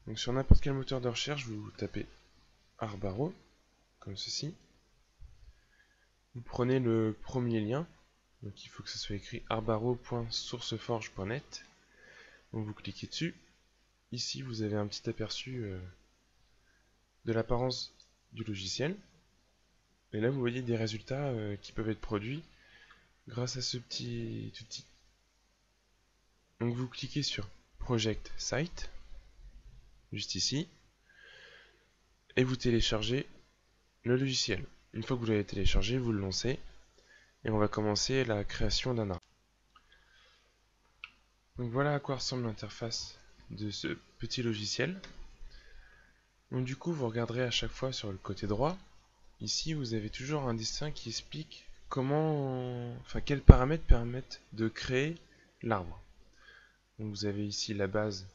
Donc sur n'importe quel moteur de recherche, vous tapez Arbaro, comme ceci. Vous prenez le premier lien, donc il faut que ce soit écrit arbaro.sourceforge.net. Donc vous cliquez dessus. Ici vous avez un petit aperçu de l'apparence du logiciel. Et là vous voyez des résultats qui peuvent être produits grâce à ce petit outil. Donc vous cliquez sur Project Site, juste ici, et vous téléchargez le logiciel. Une fois que vous l'avez téléchargé, vous le lancez, et on va commencer la création d'un arbre. Donc voilà à quoi ressemble l'interface de ce petit logiciel. Donc du coup, vous regarderez à chaque fois sur le côté droit. Ici, vous avez toujours un dessin qui explique quels paramètres permettent de créer l'arbre. Donc vous avez ici la base,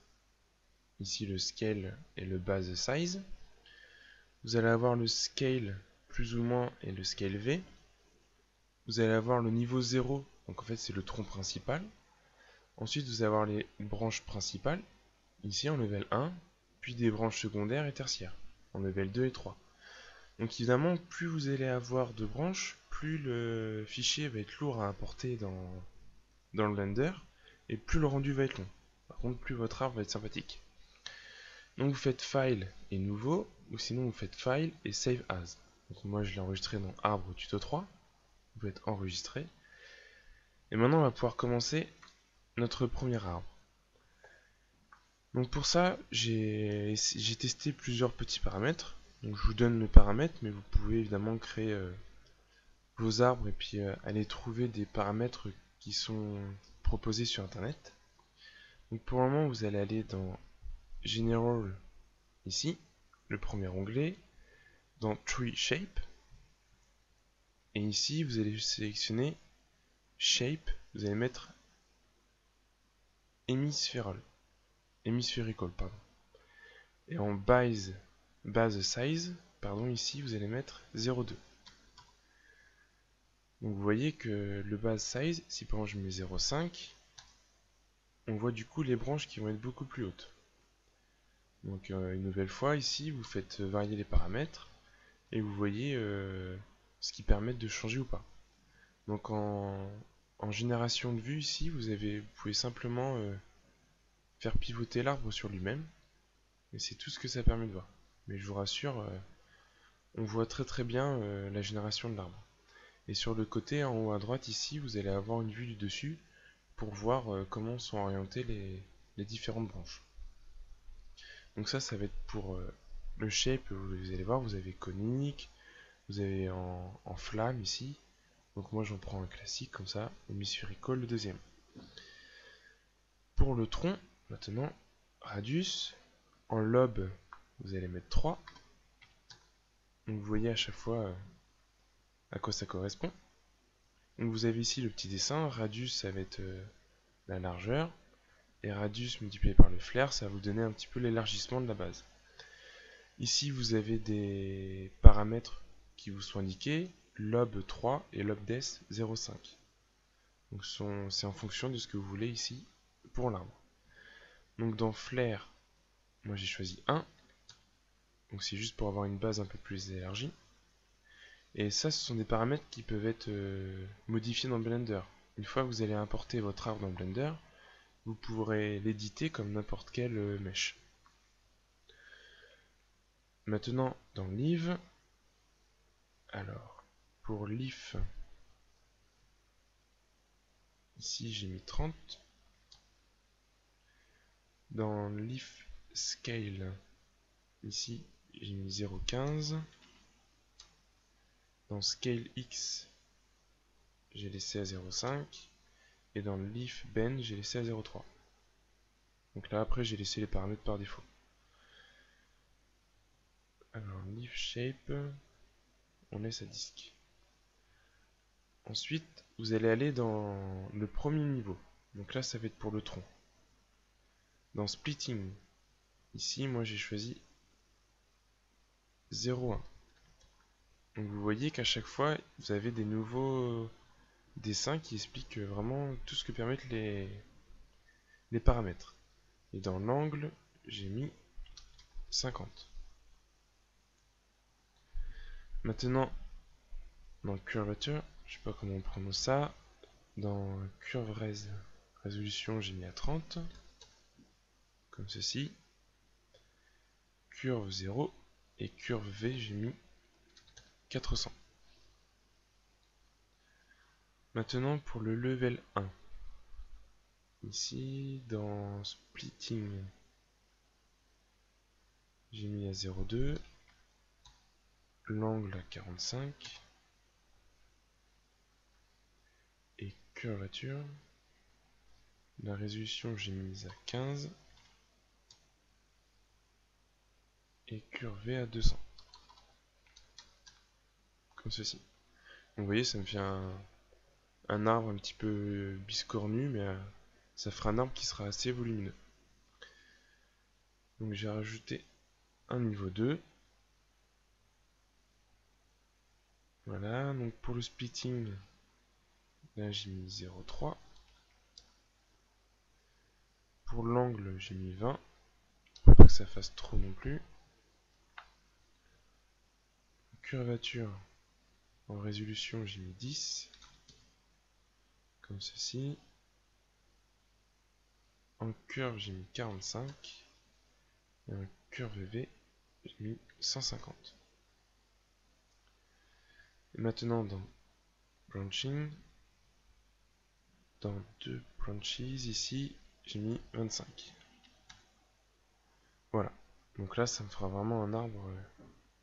ici le scale et le base size. Vous allez avoir le scale plus ou moins et le scale V. Vous allez avoir le niveau 0, donc en fait c'est le tronc principal. Ensuite vous allez avoir les branches principales, ici en level 1, puis des branches secondaires et tertiaires, en level 2 et 3. Donc évidemment, plus vous allez avoir de branches, plus le fichier va être lourd à importer dans le Blender, et plus le rendu va être long. Par contre, plus votre arbre va être sympathique. Donc vous faites File et Nouveau, ou sinon vous faites File et Save As. Donc moi je l'ai enregistré dans Arbre Tuto 3. Vous pouvez être enregistré. Et maintenant on va pouvoir commencer notre premier arbre. Donc pour ça, j'ai testé plusieurs petits paramètres. Donc je vous donne le paramètre, mais vous pouvez évidemment créer vos arbres et puis aller trouver des paramètres qui sont proposés sur internet. Donc pour le moment, vous allez aller dans General ici, le premier onglet, dans Tree Shape, et ici vous allez sélectionner Shape, vous allez mettre Hemispherical, pardon. Et en base size, ici vous allez mettre 0,2. Donc vous voyez que le base size, si par exemple je mets 0,5, on voit du coup les branches qui vont être beaucoup plus hautes. Donc une nouvelle fois ici, vous faites varier les paramètres et vous voyez ce qui permet de changer ou pas. Donc en génération de vue ici, vous pouvez simplement faire pivoter l'arbre sur lui-même. Et c'est tout ce que ça permet de voir. Mais je vous rassure, on voit très bien la génération de l'arbre. Et sur le côté en haut à droite ici, vous allez avoir une vue du dessus pour voir comment sont orientées les différentes branches. Donc ça va être pour le shape, vous allez voir, vous avez conique, vous avez en flamme ici. Donc moi j'en prends un classique comme ça, hémisphérical le deuxième. Pour le tronc, maintenant, radius, en lobe, vous allez mettre 3. Donc vous voyez à chaque fois à quoi ça correspond. Donc vous avez ici le petit dessin, radius ça va être la largeur, et radius multiplié par le flair, ça va vous donner un petit peu l'élargissement de la base. Ici vous avez des paramètres qui vous sont indiqués, lobe 3 et lobe des 0,5. Donc c'est en fonction de ce que vous voulez ici pour l'arbre. Donc dans flair, moi j'ai choisi 1. Donc c'est juste pour avoir une base un peu plus élargie. Et ça, ce sont des paramètres qui peuvent être modifiés dans Blender. Une fois que vous allez importer votre arbre dans Blender, vous pourrez l'éditer comme n'importe quelle mèche. Maintenant, dans Leaf, alors, pour Leaf, ici j'ai mis 30. Dans Leaf Scale, ici j'ai mis 0,15. Dans Scale X, j'ai laissé à 0,5. Et dans le Leaf Bend, j'ai laissé à 0,3. Donc là, après, j'ai laissé les paramètres par défaut. Alors, Leaf Shape, on laisse à disque. Ensuite, vous allez aller dans le premier niveau. Donc là, ça va être pour le tronc. Dans Splitting, ici, moi j'ai choisi 0,1. Donc vous voyez qu'à chaque fois, vous avez des nouveaux dessins qui expliquent vraiment tout ce que permettent les paramètres. Et dans l'angle, j'ai mis 50. Maintenant, dans curvature, je sais pas comment on prononce ça, dans curve résolution, j'ai mis à 30, comme ceci. Curve 0 et curve V, j'ai mis 400. Maintenant pour le level 1. Ici, dans splitting, j'ai mis à 0,2, l'angle à 45, et curvature, la résolution j'ai mis à 15, et curvé à 200. Comme ceci. Donc, vous voyez, ça me fait un arbre un petit peu biscornu, mais ça fera un arbre qui sera assez volumineux. Donc j'ai rajouté un niveau 2. Voilà, donc pour le splitting, là j'ai mis 0,3. Pour l'angle, j'ai mis 20. Faut pas que ça fasse trop non plus. Curvature, en résolution, j'ai mis 10. Comme ceci. En curve, j'ai mis 45. Et en curve V, j'ai mis 150. Et maintenant, dans branching, dans 2 branches, ici, j'ai mis 25. Voilà. Donc là, ça me fera vraiment un arbre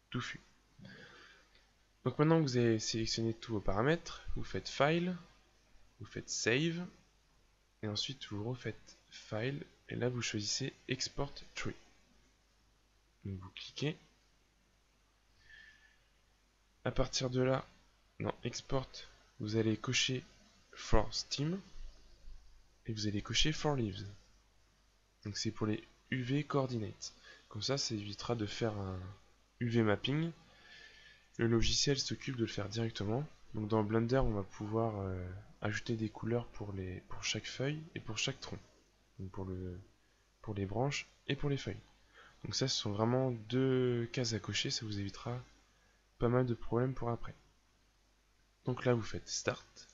touffu. Donc maintenant que vous avez sélectionné tous vos paramètres, vous faites File, vous faites Save, et ensuite vous refaites File, et là vous choisissez Export Tree. Donc vous cliquez. À partir de là, dans Export, vous allez cocher For Stem, et vous allez cocher For Leaves. Donc c'est pour les UV Coordinates. Comme ça évitera de faire un UV Mapping. Le logiciel s'occupe de le faire directement. Donc dans Blender, on va pouvoir ajouter des couleurs pour chaque feuille et pour chaque tronc. Donc pour les branches et pour les feuilles. Donc ça, ce sont vraiment deux cases à cocher, ça vous évitera pas mal de problèmes pour après. Donc là, vous faites Start.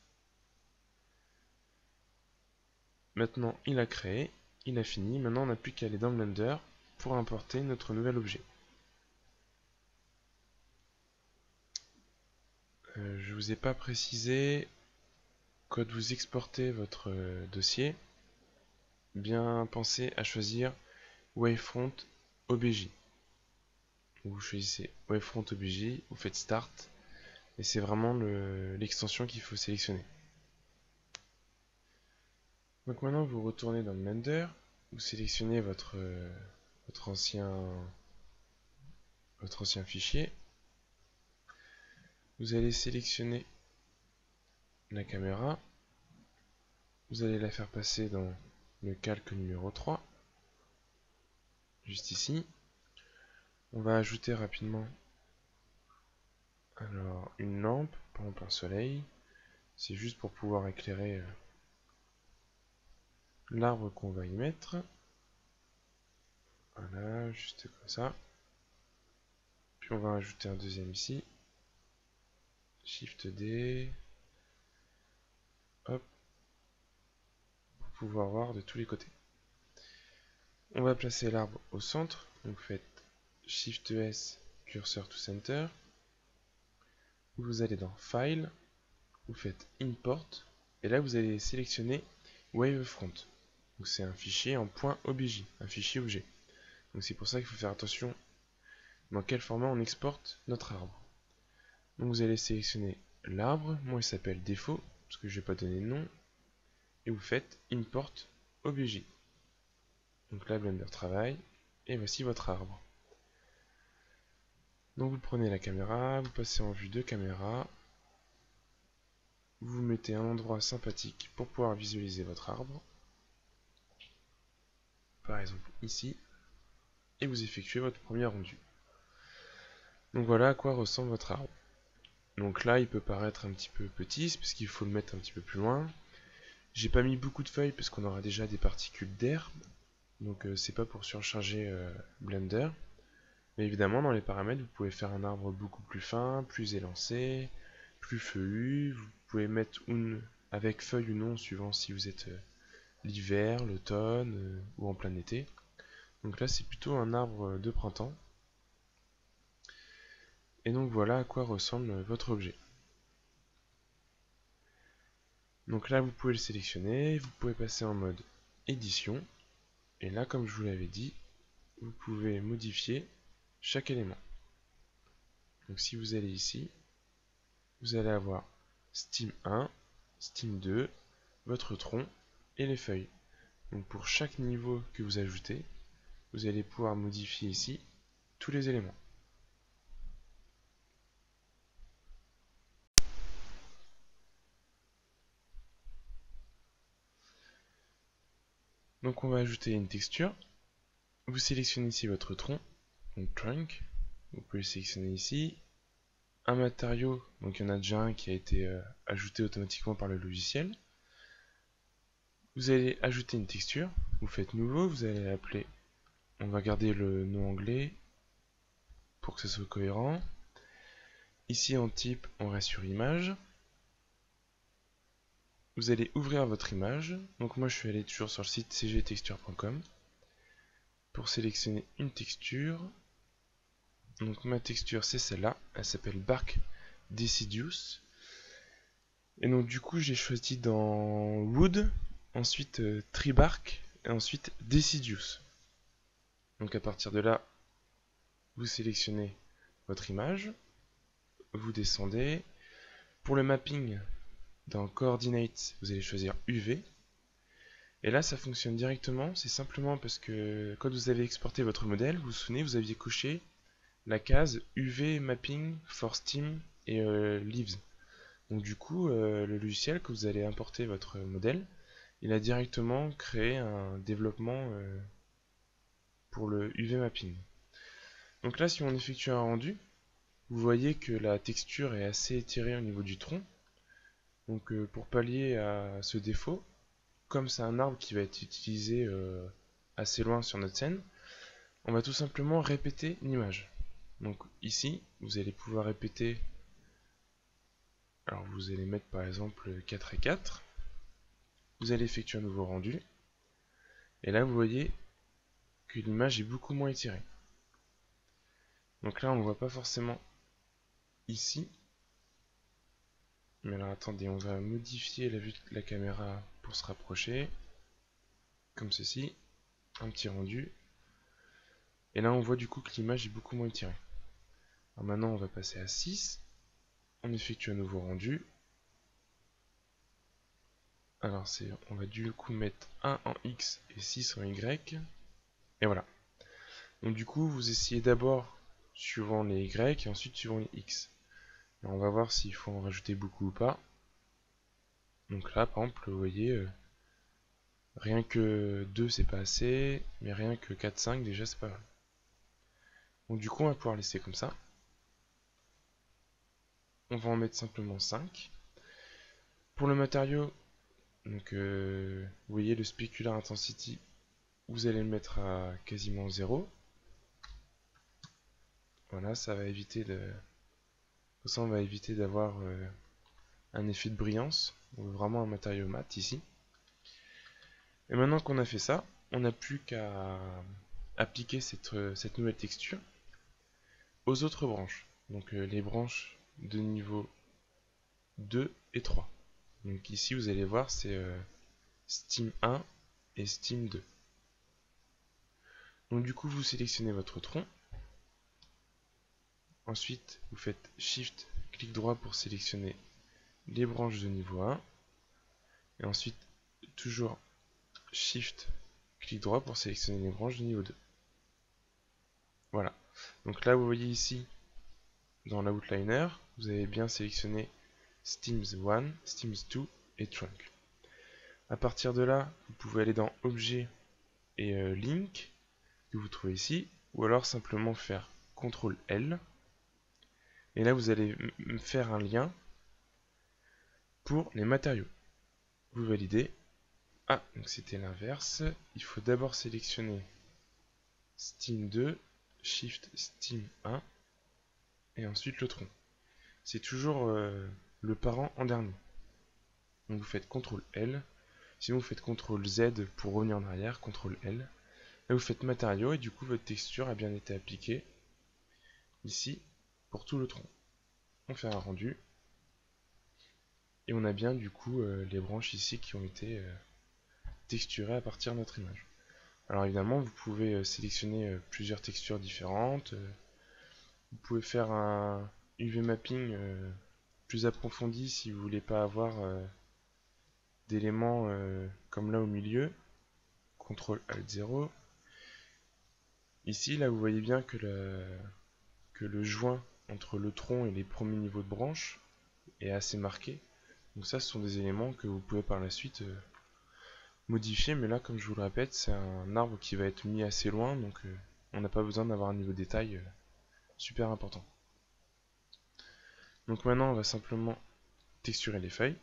Maintenant, il a créé, il a fini. Maintenant, on n'a plus qu'à aller dans Blender pour importer notre nouvel objet. Je vous ai pas précisé, quand vous exportez votre dossier, bien pensez à choisir Wavefront OBJ. Vous choisissez Wavefront OBJ, vous faites Start, et c'est vraiment l'extension qu'il faut sélectionner. Donc maintenant vous retournez dans Blender, vous sélectionnez votre ancien fichier, vous allez sélectionner la caméra, vous allez la faire passer dans le calque numéro 3, juste ici. On va ajouter rapidement alors une lampe, par exemple un soleil, c'est juste pour pouvoir éclairer l'arbre qu'on va y mettre. Voilà, juste comme ça. Puis on va ajouter un deuxième ici. Shift D. Hop. Pour pouvoir voir de tous les côtés. On va placer l'arbre au centre. Donc faites Shift S, Cursor to Center. Vous allez dans File. Vous faites Import. Et là vous allez sélectionner Wavefront. Donc c'est un fichier en .obj, un fichier objet. Donc c'est pour ça qu'il faut faire attention dans quel format on exporte notre arbre. Donc vous allez sélectionner l'arbre, moi il s'appelle défaut, parce que je vais pas donner de nom, et vous faites Import OBJ. Donc là Blender travaille, et voici votre arbre. Donc vous prenez la caméra, vous passez en vue de caméra, vous mettez un endroit sympathique pour pouvoir visualiser votre arbre, par exemple ici, et vous effectuez votre premier rendu. Donc voilà à quoi ressemble votre arbre. Donc là il peut paraître un petit peu petit, parce qu'il faut le mettre un petit peu plus loin. J'ai pas mis beaucoup de feuilles parce qu'on aura déjà des particules d'air, donc c'est pas pour surcharger Blender. Mais évidemment, dans les paramètres, vous pouvez faire un arbre beaucoup plus fin, plus élancé, plus feuillu. Vous pouvez mettre une avec feuilles ou non, suivant si vous êtes l'hiver, l'automne ou en plein été. Donc là, c'est plutôt un arbre de printemps. Et donc voilà à quoi ressemble votre objet. Donc là, vous pouvez le sélectionner, vous pouvez passer en mode édition. Et là, comme je vous l'avais dit, vous pouvez modifier chaque élément. Donc si vous allez ici, vous allez avoir Steam 1, Steam 2, votre tronc et les feuilles. Donc pour chaque niveau que vous ajoutez, vous allez pouvoir modifier ici tous les éléments. Donc on va ajouter une texture. Vous sélectionnez ici votre tronc, donc trunk. Vous pouvez le sélectionner ici. Un matériau, donc il y en a déjà un qui a été ajouté automatiquement par le logiciel. Vous allez ajouter une texture, vous faites nouveau, vous allez l'appeler, on va garder le nom anglais pour que ce soit cohérent. Ici en type, on reste sur image. Vous allez ouvrir votre image, donc moi je suis allé toujours sur le site cgtexture.com pour sélectionner une texture. Donc ma texture c'est celle-là, elle s'appelle Bark Deciduous. Et donc du coup j'ai choisi dans Wood, ensuite Tree Bark et ensuite Deciduous. Donc à partir de là, vous sélectionnez votre image, vous descendez. Pour le mapping, dans Coordinates, vous allez choisir UV. Et là ça fonctionne directement, c'est simplement parce que quand vous avez exporté votre modèle, vous vous souvenez, vous aviez coché la case UV Mapping for Steam et Leaves. Donc du coup, le logiciel, que vous allez importer votre modèle, il a directement créé un développement pour le UV mapping. Donc là, si on effectue un rendu, vous voyez que la texture est assez étirée au niveau du tronc. Donc pour pallier à ce défaut, comme c'est un arbre qui va être utilisé assez loin sur notre scène, on va tout simplement répéter l'image. Donc ici, vous allez pouvoir répéter, alors vous allez mettre par exemple 4 et 4, vous allez effectuer un nouveau rendu, et là vous voyez que l'image est beaucoup moins étirée. Donc là on ne voit pas forcément ici, mais alors attendez, on va modifier la vue de la caméra pour se rapprocher, comme ceci, un petit rendu, et là on voit du coup que l'image est beaucoup moins étirée. Alors maintenant on va passer à 6, on effectue un nouveau rendu, alors on va du coup mettre 1 en X et 6 en Y, et voilà. Donc du coup vous essayez d'abord suivant les Y et ensuite suivant les X. Alors, on va voir s'il faut en rajouter beaucoup ou pas. Donc là par exemple vous voyez, rien que 2 c'est pas assez, mais rien que 4, 5 déjà c'est pas mal. Donc du coup on va pouvoir laisser comme ça. On va en mettre simplement 5. Pour le matériau, donc vous voyez le specular intensity, vous allez le mettre à quasiment 0. Voilà, ça va éviter de. Comme ça on va éviter d'avoir un effet de brillance. On veut vraiment un matériau mat ici. Et maintenant qu'on a fait ça, on n'a plus qu'à appliquer cette nouvelle texture aux autres branches. Donc les branches de niveau 2 et 3. Donc ici vous allez voir c'est Steam 1 et Steam 2. Donc du coup vous sélectionnez votre tronc. Ensuite vous faites Shift, clic droit pour sélectionner les branches de niveau 1. Et ensuite toujours Shift, clic droit pour sélectionner les branches de niveau 2. Voilà. Donc là vous voyez ici dans l'outliner, vous avez bien sélectionné Steams 1, Steams 2 et Trunk. À partir de là, vous pouvez aller dans Objet et Link, que vous trouvez ici, ou alors simplement faire CTRL L. Et là, vous allez faire un lien pour les matériaux. Vous validez. Ah, donc c'était l'inverse. Il faut d'abord sélectionner Steam 2 Shift Stim 1 et ensuite le tronc. C'est toujours le parent en dernier. Donc vous faites CTRL L, sinon vous faites CTRL Z pour revenir en arrière, CTRL L. Là vous faites matériaux et du coup votre texture a bien été appliquée ici pour tout le tronc. On fait un rendu et on a bien du coup les branches ici qui ont été texturées à partir de notre image. Alors évidemment vous pouvez sélectionner plusieurs textures différentes, vous pouvez faire un UV mapping plus approfondi si vous voulez pas avoir d'éléments comme là au milieu. CTRL ALT 0. Ici là vous voyez bien que le joint entre le tronc et les premiers niveaux de branches est assez marqué. Donc ça, ce sont des éléments que vous pouvez par la suite modifier, mais là, comme je vous le répète, c'est un arbre qui va être mis assez loin, donc on n'a pas besoin d'avoir un niveau de détail super important. Donc maintenant, on va simplement texturer les feuilles,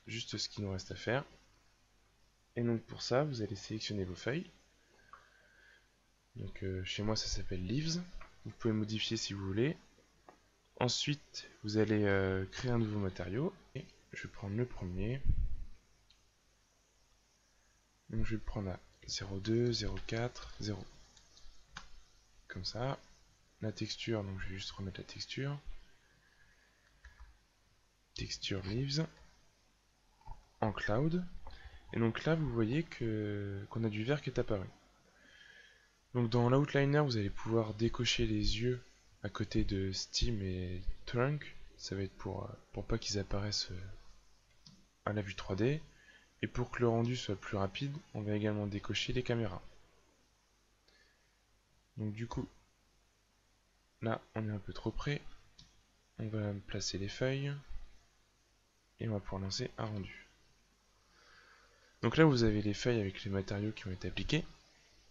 juste ce qu'il nous reste à faire. Et donc pour ça, vous allez sélectionner vos feuilles. Donc chez moi, ça s'appelle Leaves. Vous pouvez modifier si vous voulez. Ensuite, vous allez créer un nouveau matériau. Et je vais prendre le premier. Donc je vais le prendre à 0,2, 0,4, 0. Comme ça. La texture, donc je vais juste remettre la texture. Texture Leaves. En cloud. Et donc là, vous voyez qu'on a du vert qui est apparu. Donc dans l'outliner, vous allez pouvoir décocher les yeux à côté de Stim et Trunk. Ça va être pour pas qu'ils apparaissent à la vue 3D. Et pour que le rendu soit plus rapide, on va également décocher les caméras. Donc du coup, là, on est un peu trop près. On va placer les feuilles. Et on va pouvoir lancer un rendu. Donc là, vous avez les feuilles avec les matériaux qui ont été appliqués.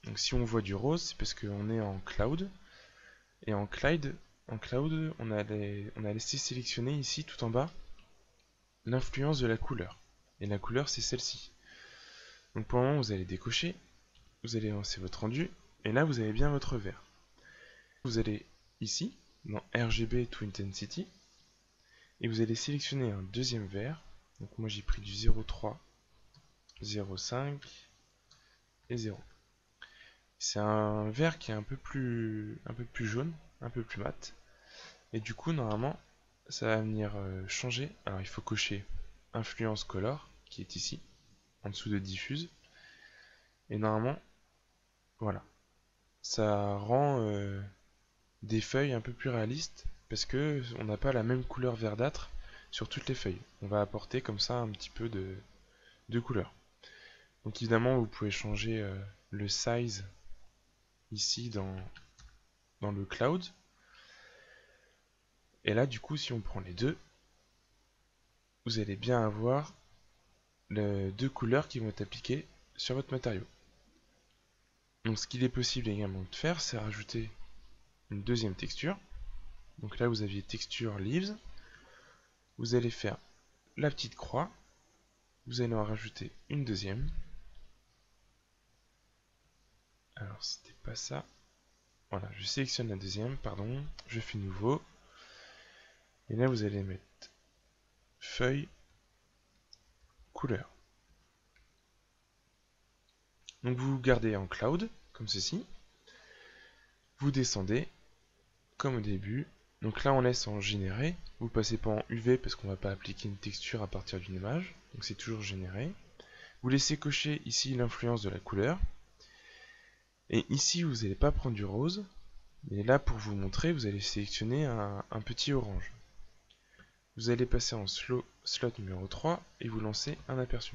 Donc si on voit du rose, c'est parce qu'on est en cloud. Et en cloud, on a laissé sélectionner ici, tout en bas, l'influence de la couleur. Et la couleur, c'est celle-ci. Donc pour le moment, vous allez décocher. Vous allez lancer votre rendu. Et là, vous avez bien votre vert. Vous allez ici, dans RGB to Intensity. Et vous allez sélectionner un deuxième vert. Donc moi, j'ai pris du 0,3, 0,5 et 0. C'est un vert qui est un peu plus jaune, un peu plus mat. Et du coup, normalement, ça va venir changer. Alors, il faut cocher Influence Color, qui est ici, en dessous de Diffuse. Et normalement, voilà. Ça rend des feuilles un peu plus réalistes, parce que on n'a pas la même couleur verdâtre sur toutes les feuilles. On va apporter comme ça un petit peu de couleur. Donc évidemment, vous pouvez changer le size ici dans le cloud. Et là, du coup, si on prend les deux, vous allez bien avoir les deux couleurs qui vont être appliquées sur votre matériau. Donc ce qu'il est possible également de faire, c'est rajouter une deuxième texture. Donc là, vous aviez texture Leaves. Vous allez faire la petite croix. Vous allez en rajouter une deuxième. Alors, c'était pas ça. Voilà, je sélectionne la deuxième, pardon. Je fais nouveau. Et là, vous allez mettre feuille, couleur. Donc vous gardez en cloud, comme ceci. Vous descendez, comme au début. Donc là, on laisse en générer. Vous passez pas en UV parce qu'on va pas appliquer une texture à partir d'une image. Donc c'est toujours généré. Vous laissez cocher ici l'influence de la couleur. Et ici, vous n'allez pas prendre du rose. Mais là, pour vous montrer, vous allez sélectionner un petit orange. Vous allez passer en slot numéro 3 et vous lancez un aperçu.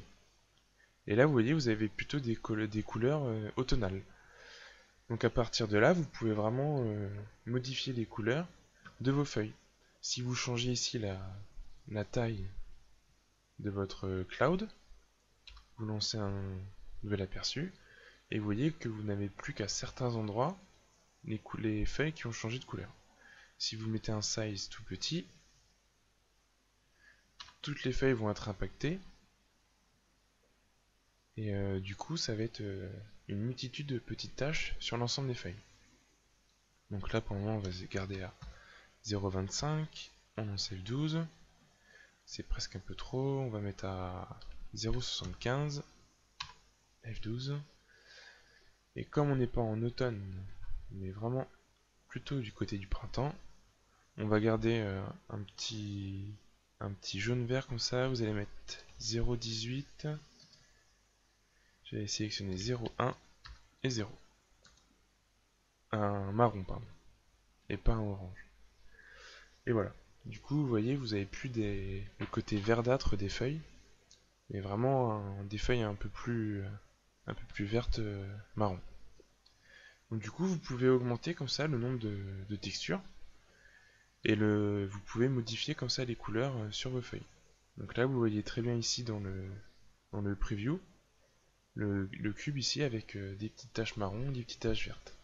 Et là, vous voyez, vous avez plutôt des couleurs automnales. Donc à partir de là, vous pouvez vraiment modifier les couleurs de vos feuilles. Si vous changez ici la taille de votre cloud, vous lancez un nouvel aperçu, et vous voyez que vous n'avez plus qu'à certains endroits les feuilles qui ont changé de couleur. Si vous mettez un size tout petit, toutes les feuilles vont être impactées, Et du coup, ça va être une multitude de petites tâches sur l'ensemble des feuilles. Donc là, pour le moment, on va se garder à 0,25. On en save 12. C'est presque un peu trop. On va mettre à 0,75. F12. Et comme on n'est pas en automne, mais vraiment plutôt du côté du printemps, on va garder un petit jaune vert comme ça. Vous allez mettre 0,18. J'allais sélectionner 0,1 et 0. Un marron, pardon. Et pas un orange. Et voilà. Du coup, vous voyez, vous avez plus le côté verdâtre des feuilles, mais vraiment des feuilles un peu plus vertes marron. Donc du coup, vous pouvez augmenter comme ça le nombre de textures, et vous pouvez modifier comme ça les couleurs sur vos feuilles. Donc là, vous voyez très bien ici dans le preview, le cube ici avec des petites taches marron, des petites taches vertes.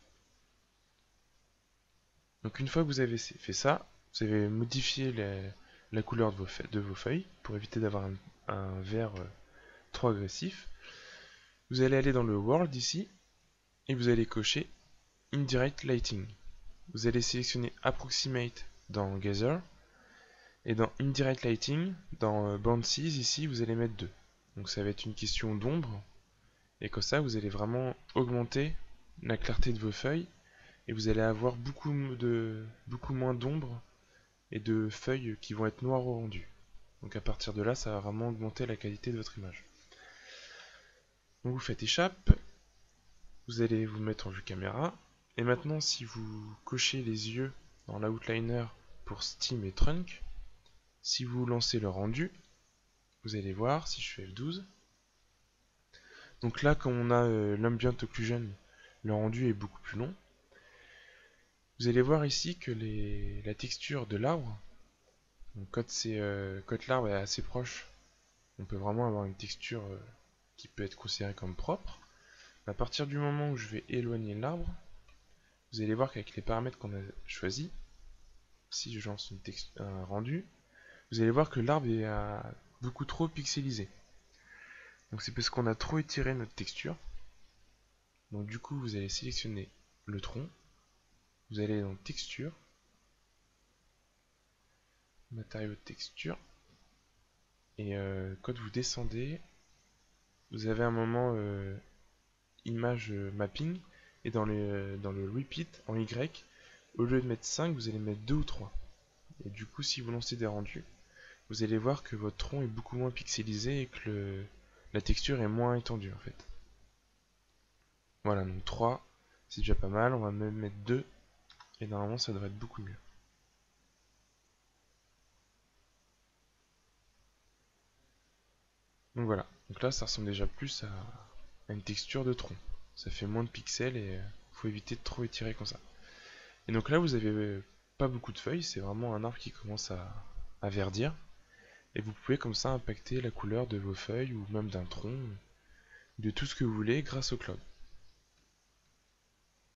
Donc une fois que vous avez fait ça, vous avez modifié la couleur de vos feuilles pour éviter d'avoir un vert trop agressif. Vous allez aller dans le World ici et vous allez cocher Indirect Lighting. Vous allez sélectionner Approximate dans Gather et dans Indirect Lighting, dans Bounces ici, vous allez mettre 2. Donc ça va être une question d'ombre et comme ça vous allez vraiment augmenter la clarté de vos feuilles et vous allez avoir beaucoup moins d'ombre et de feuilles qui vont être noires au rendu. Donc à partir de là, ça va vraiment augmenter la qualité de votre image. Donc vous faites échappe, vous allez vous mettre en vue caméra, et maintenant si vous cochez les yeux dans l'outliner pour Steam et Trunk, si vous lancez le rendu, vous allez voir, si je fais F12, donc là quand on a l'ambient occlusion, le rendu est beaucoup plus long. Vous allez voir ici que la texture de l'arbre, quand l'arbre est assez proche, on peut vraiment avoir une texture qui peut être considérée comme propre. À partir du moment où je vais éloigner l'arbre, vous allez voir qu'avec les paramètres qu'on a choisis, si je lance un rendu, vous allez voir que l'arbre est beaucoup trop pixelisé. Donc c'est parce qu'on a trop étiré notre texture. Donc du coup, vous allez sélectionner le tronc, vous allez dans texture, matériaux de texture, et quand vous descendez, vous avez un moment image mapping, et dans le repeat en Y, au lieu de mettre 5, vous allez mettre 2 ou 3. Et du coup, si vous lancez des rendus, vous allez voir que votre tronc est beaucoup moins pixelisé et que la texture est moins étendue en fait. Voilà, donc 3, c'est déjà pas mal, on va même mettre 2, et normalement ça devrait être beaucoup mieux. Donc voilà, donc là ça ressemble déjà plus à une texture de tronc. Ça fait moins de pixels et faut éviter de trop étirer comme ça. Et donc là vous avez pas beaucoup de feuilles, c'est vraiment un arbre qui commence à verdir. Et vous pouvez comme ça impacter la couleur de vos feuilles ou même d'un tronc, de tout ce que vous voulez grâce au cloud.